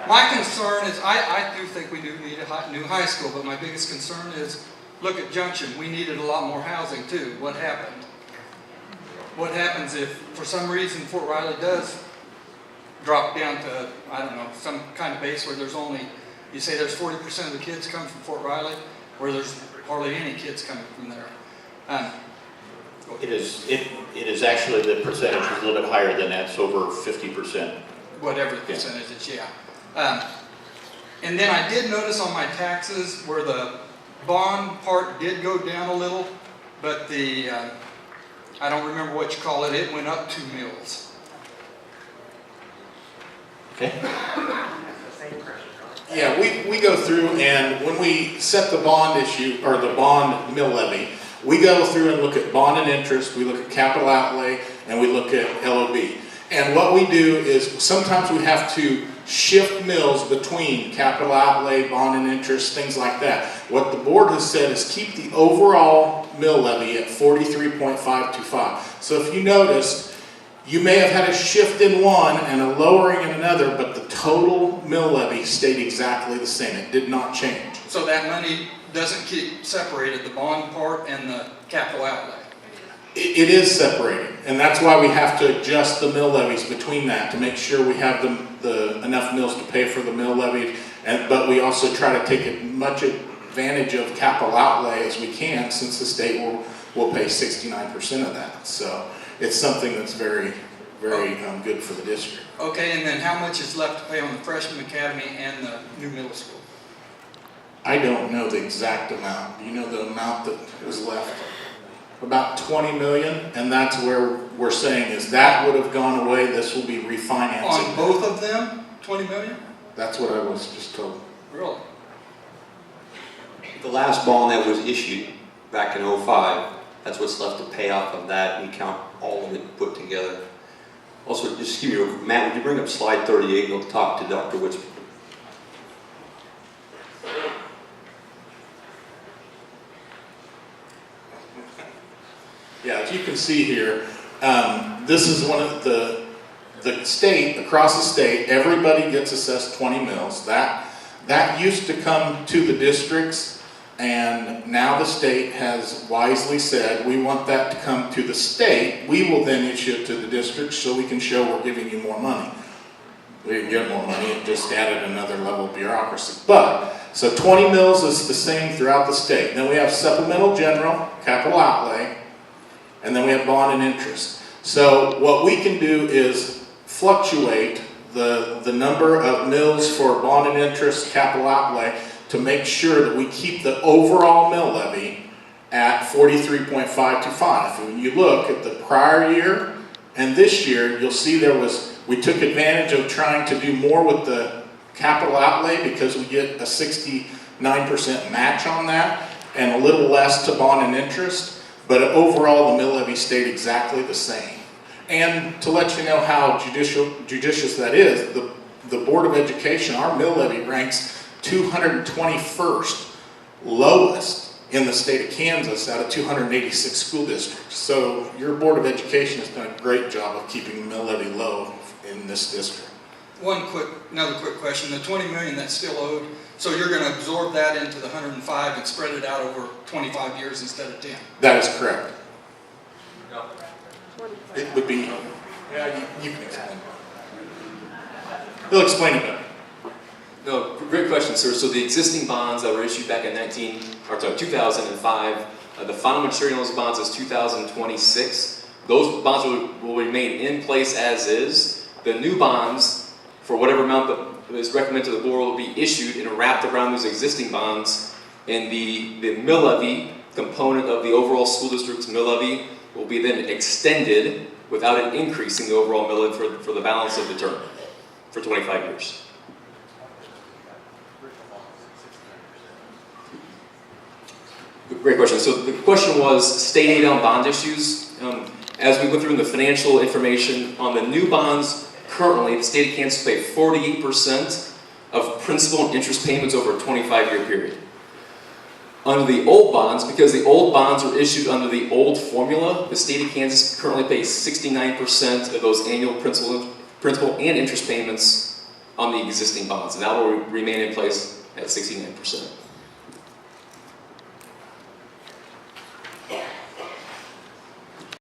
My concern is, I do think we do need a new high school, but my biggest concern is, look at Junction. We needed a lot more housing too. What happened? What happens if, for some reason, Fort Riley does drop down to, I don't know, some kind of base where there's only, you say there's 40% of the kids come from Fort Riley, where there's hardly any kids coming from there. It is actually, the percentage is a little bit higher than that. It's over 50%. Whatever the percentage is, yeah. And then I did notice on my taxes where the bond part did go down a little, but the, I don't remember what you call it, it went up 2 mills. Okay. Yeah, we go through, and when we set the bond issue, or the bond mill levy, we go through and look at bond and interest, we look at capital outlay, and we look at LOB. And what we do is sometimes we have to shift mills between capital outlay, bond and interest, things like that. What the board has said is keep the overall mill levy at 43.525. So if you notice, you may have had a shift in one and a lowering in another, but the total mill levy stayed exactly the same. It did not change. So that money doesn't keep separated, the bond part and the capital outlay? It is separated, and that's why we have to adjust the mill levies between that to make sure we have enough mills to pay for the mill levy, but we also try to take as much advantage of capital outlay as we can, since the state will pay 69% of that. So it's something that's very, very good for the district. Okay, and then how much is left to pay on the freshman academy and the new middle school? I don't know the exact amount. Do you know the amount that was left? About 20 million, and that's where we're saying is that would have gone away. This will be refinancing. On both of them, 20 million? That's what I was just told. Really? The last bond that was issued back in '05, that's what's left to pay off of that. We count all of it put together. Also, just give me, Matt, would you bring up slide 38 and we'll talk to Dr. Woods. Yeah, as you can see here, this is one of the state, across the state, everybody gets assessed 20 mills. That used to come to the districts, and now the state has wisely said, we want that to come to the state. We will then issue it to the districts so we can show we're giving you more money. We didn't get more money, it just added another level of bureaucracy. But, so 20 mills is the same throughout the state. Then we have supplemental general, capital outlay, and then we have bond and interest. So what we can do is fluctuate the number of mills for bond and interest, capital outlay, to make sure that we keep the overall mill levy at 43.525. When you look at the prior year and this year, you'll see we took advantage of trying to do more with the capital outlay because we get a 69% match on that and a little less to bond and interest. But overall, the mill levy stayed exactly the same. And to let you know how judicious that is, the Board of Education, our mill levy ranks 221st lowest in the state of Kansas out of 286 school districts. So your Board of Education has done a great job of keeping the mill levy low in this district. Another quick question. The 20 million that's still owed, so you're going to absorb that into the 105 and spread it out over 25 years instead of 10? That is correct. It would be, yeah, you can explain. He'll explain it better. No, great question, sir. So the existing bonds that were issued back in 2005, the final maturity on those bonds is 2026. Those bonds will remain in place as is. The new bonds, for whatever amount that is recommended to the board, will be issued and wrapped around those existing bonds, and the mill levy component of the overall school district's mill levy will be then extended without an increase in the overall mill levy for the balance of the term, for 25 years. Great question. So the question was state aid on bond issues. As we went through the financial information on the new bonds, currently the state of Kansas pay 48% of principal and interest payments over a 25-year period. Under the old bonds, because the old bonds were issued under the old formula, the state of Kansas currently pays 69% of those annual principal and interest payments on the existing bonds, and that will remain in place at 69%.